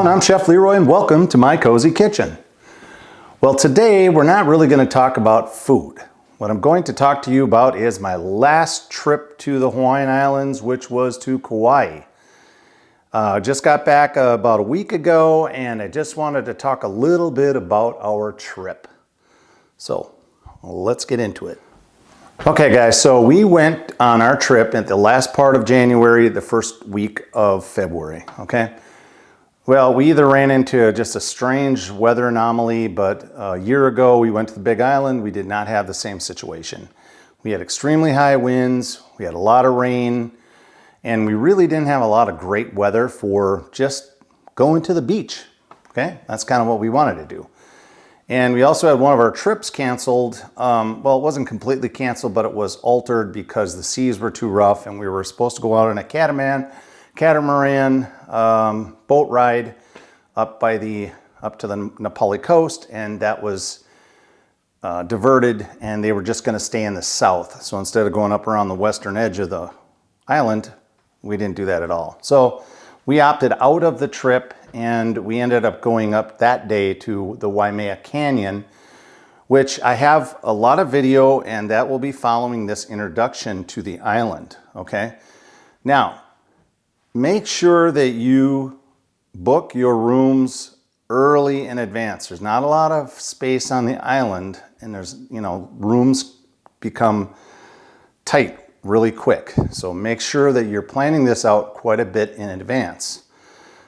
everyone, I'm Chef Leroy and welcome to my cozy kitchen. Well, today we're not really going to talk about food. What I'm going to talk to you about is my last trip to the Hawaiian Islands, which was to Kauai. Just got back about a week ago and I just wanted to talk a little bit about our trip. So let's get into it. Okay guys, so we went on our trip at the last part of January, the first week of February, okay? Well, we either ran into just a strange weather anomaly, but a year ago we went to the Big Island, we did not have the same situation. We had extremely high winds, we had a lot of rain, and we really didn't have a lot of great weather for just going to the beach, okay? That's kind of what we wanted to do. And we also had one of our trips canceled. Well, it wasn't completely canceled, but it was altered because the seas were too rough and we were supposed to go out on a catamaran boat ride up to the Nepali coast, and that was diverted and they were just going to stay in the south. So instead of going up around the western edge of the island, we didn't do that at all. So we opted out of the trip and we ended up going up that day to the Waimea Canyon, which I have a lot of video, and that will be following this introduction to the island, okay? Now, make sure that you book your rooms early in advance. There's not a lot of space on the island, and rooms become tight really quick. So make sure that you're planning this out quite a bit in advance.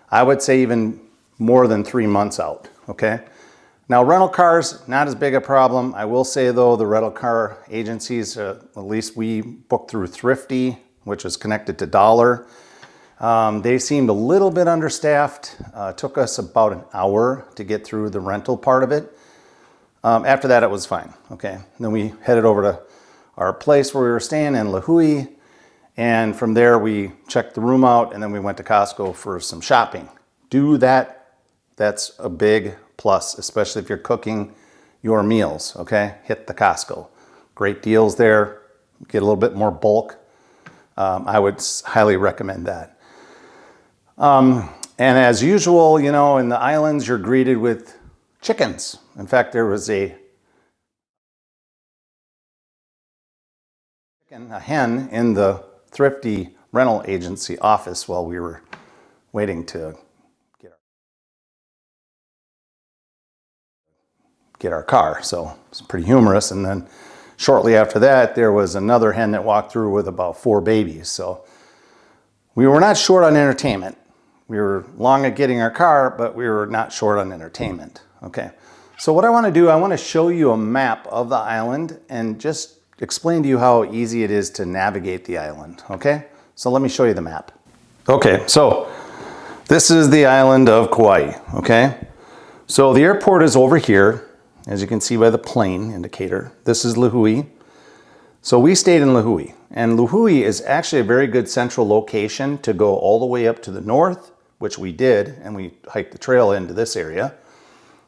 I would say even more than 3 months out, okay? Now, rental cars, not as big a problem. I will say though, the rental car agencies, at least we booked through Thrifty, which is connected to Dollar. They seemed a little bit understaffed. Took us about an hour to get through the rental part of it. After that, it was fine, okay? And then we headed over to our place where we were staying in Lihue, and from there we checked the room out, and then we went to Costco for some shopping. Do that. That's a big plus, especially if you're cooking your meals, okay? Hit the Costco. Great deals there. Get a little bit more bulk. I would highly recommend that. And as usual, in the islands, you're greeted with chickens. In fact, there was a hen in the Thrifty rental agency office while we were waiting to get our car. So it's pretty humorous. And then shortly after that, there was another hen that walked through with about 4 babies. So we were not short on entertainment. We were long at getting our car, but we were not short on entertainment. Okay. So what I want to do, I want to show you a map of the island and just explain to you how easy it is to navigate the island. Okay. So let me show you the map. Okay. So this is the island of Kauai. Okay. So the airport is over here, as you can see by the plane indicator. This is Lihue. So we stayed in Lihue, and Lihue is actually a very good central location to go all the way up to the north, which we did, and we hiked the trail into this area.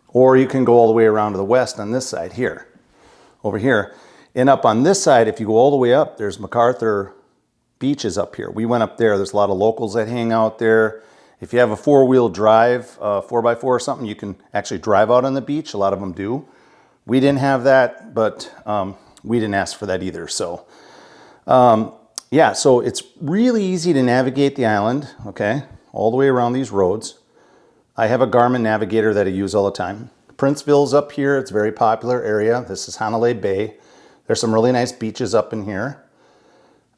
Or you can go all the way around to the west on this side here, over here. And up on this side, if you go all the way up, there's MacArthur Beaches up here. We went up there. There's a lot of locals that hang out there. If you have a 4-wheel drive, 4x4 or something, you can actually drive out on the beach. A lot of them do. We didn't have that, but we didn't ask for that either. So yeah, so it's really easy to navigate the island, okay, all the way around these roads. I have a Garmin navigator that I use all the time. Princeville's up here. It's a very popular area. This is Hanalei Bay. There's some really nice beaches up in here.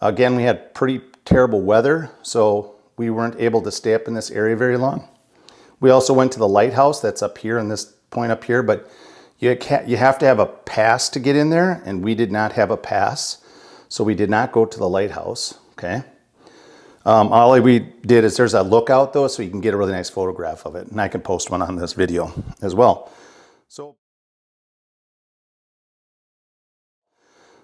Again, we had pretty terrible weather, so we weren't able to stay up in this area very long. We also went to the lighthouse that's up here in this point up here, but you have to have a pass to get in there, and we did not have a pass, so we did not go to the lighthouse, okay? All we did is there's a lookout though, so you can get a really nice photograph of it, and I can post one on this video as well.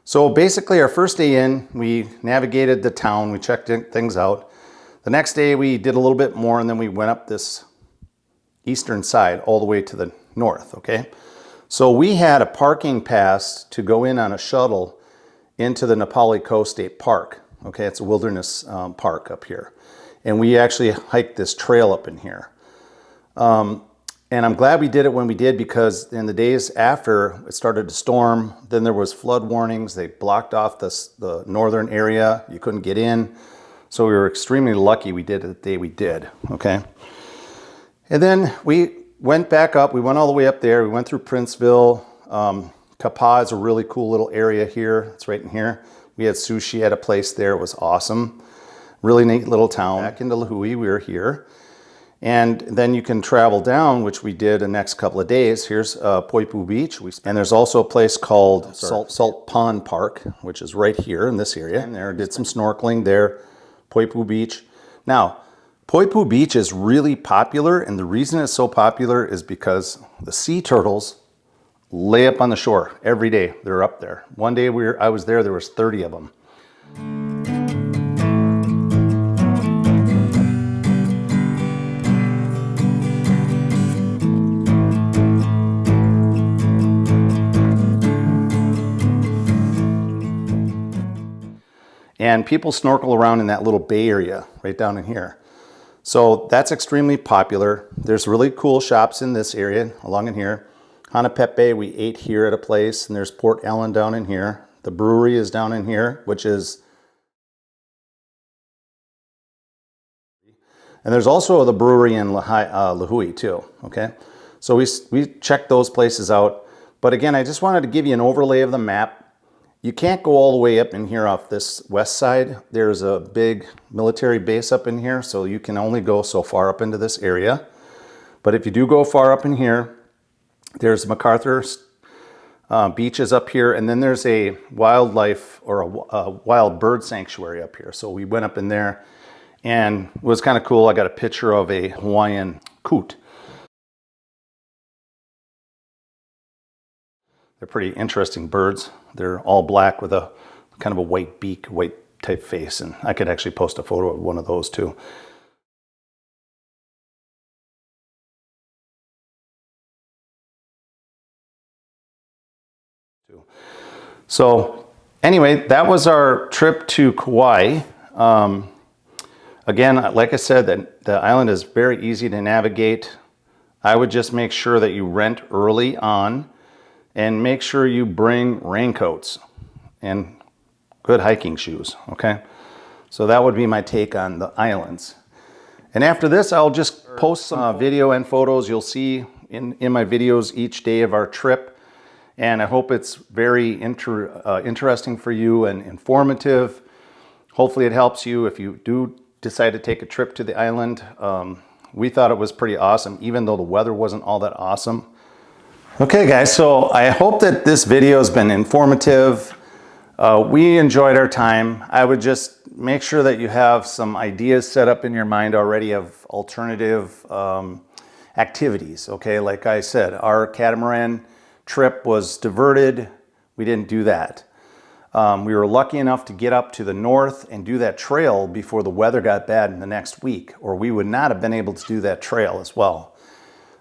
So basically our first day in, we navigated the town, we checked things out. The next day we did a little bit more, and then we went up this eastern side all the way to the north, okay? So we had a parking pass to go in on a shuttle into the Nepali Coast State Park, okay? It's a wilderness park up here. And we actually hiked this trail up in here. And I'm glad we did it when we did, because in the days after it started to storm, then there was flood warnings. They blocked off the northern area. You couldn't get in. So we were extremely lucky we did it the day we did, okay? And then we went back up. We went all the way up there. We went through Princeville. Kauai is a really cool little area here. It's right in here. We had sushi at a place there. It was awesome. Really neat little town. Back into Lahui, we were here. And then you can travel down, which we did the next couple of days. Here's Poipu Beach. And there's also a place called Salt Pond Park, which is right here in this area. And there, did some snorkeling there, Poipu Beach. Now, Poipu Beach is really popular, and the reason it's so popular is because the sea turtles lay up on the shore every day. They're up there. One day I was there was 30 of them. And people snorkel around in that little bay area right down in here. So that's extremely popular. There's really cool shops in this area along in here. Hanapepe, we ate here at a place, and there's Port Ellen down in here. The brewery is down in here, which is... And there's also the brewery in Lahui too, okay? So we checked those places out. But again, I just wanted to give you an overlay of the map. You can't go all the way up in here off this west side. There's a big military base up in here, so you can only go so far up into this area. But if you do go far up in here, there's MacArthur beaches up here, and then there's a wildlife or a wild bird sanctuary up here. So we went up in there, and it was kind of cool. I got a picture of a Hawaiian coot. They're pretty interesting birds. They're all black with a kind of a white beak, white type face, and I could actually post a photo of one of those too. So anyway, that was our trip to Kauai. Again, like I said, the island is very easy to navigate. I would just make sure that you rent early on, and make sure you bring raincoats and good hiking shoes, okay? So that would be my take on the islands. And after this, I'll just post some video and photos you'll see in my videos each day of our trip. And I hope it's very interesting for you and informative. Hopefully it helps you if you do decide to take a trip to the island. We thought it was pretty awesome, even though the weather wasn't all that awesome. Okay guys, so I hope that this video has been informative. We enjoyed our time. I would just make sure that you have some ideas set up in your mind already of alternative activities, okay? Like I said, our catamaran trip was diverted. We didn't do that. We were lucky enough to get up to the north and do that trail before the weather got bad in the next week, or we would not have been able to do that trail as well.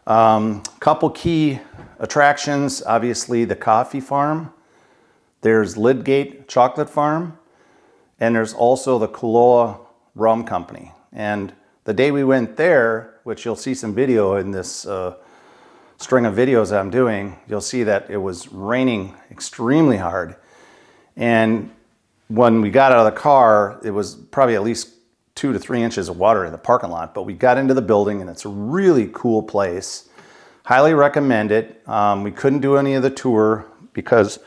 Couple key attractions, obviously the coffee farm. There's Lydgate Chocolate Farm, and there's also the Kuloa Rum Company. And the day we went there, which you'll see some video in this string of videos I'm doing, you'll see that it was raining extremely hard. And when we got out of the car, it was probably at least 2 to 3 inches of water in the parking lot, but we got into the building, and it's a really cool place. Highly recommend it. We couldn't do any of the tour because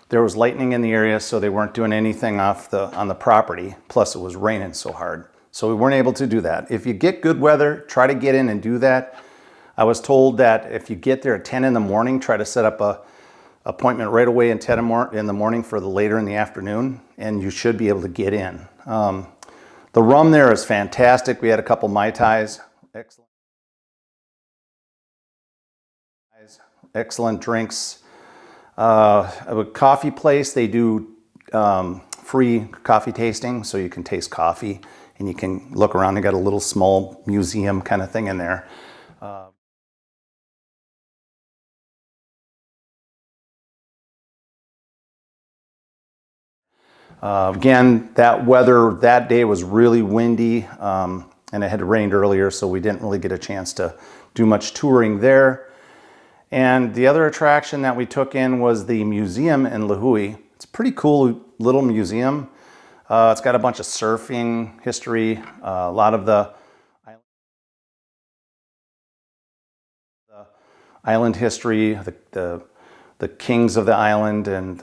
there was lightning in the area, so they weren't doing anything on the property. Plus it was raining so hard, so we weren't able to do that. If you get good weather, try to get in and do that. I was told that if you get there at 10 in the morning, try to set up a appointment right away at 10 in the morning for the later in the afternoon, and you should be able to get in. The rum there is fantastic. We had a couple Mai Tais. Excellent drinks. A coffee place, they do free coffee tasting, so you can taste coffee and you can look around. They got a little small museum kind of thing in there. Again, that weather that day was really windy, and it had rained earlier, so we didn't really get a chance to do much touring there. And the other attraction that we took in was the museum in Lihue. It's a pretty cool little museum. It's got a bunch of surfing history, a lot of the island history, the kings of the island, and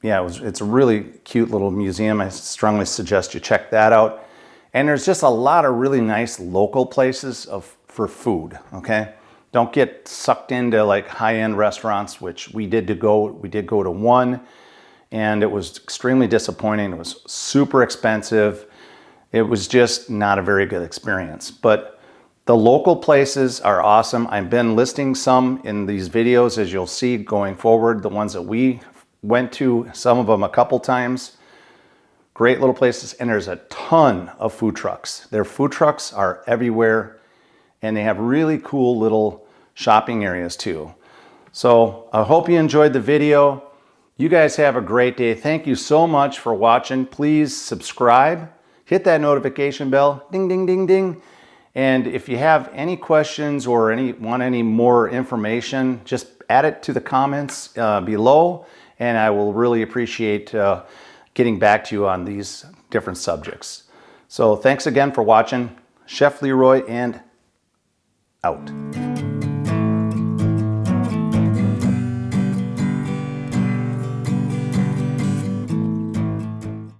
yeah, it's a really cute little museum. I strongly suggest you check that out. And there's just a lot of really nice local places for food, okay? Don't get sucked into like high-end restaurants, which we did go to one, and it was extremely disappointing. It was super expensive. It was just not a very good experience. But the local places are awesome. I've been listing some in these videos, as you'll see going forward, the ones that we went to, some of them a couple times. Great little places, and there's a ton of food trucks. Their food trucks are everywhere, and they have really cool little shopping areas too. So I hope you enjoyed the video. You guys have a great day. Thank you so much for watching. Please subscribe, hit that notification bell, ding, ding, ding, ding. And if you have any questions or want any more information, just add it to the comments below, and I will really appreciate getting back to you on these different subjects. So thanks again for watching. Chef Leroy, and out.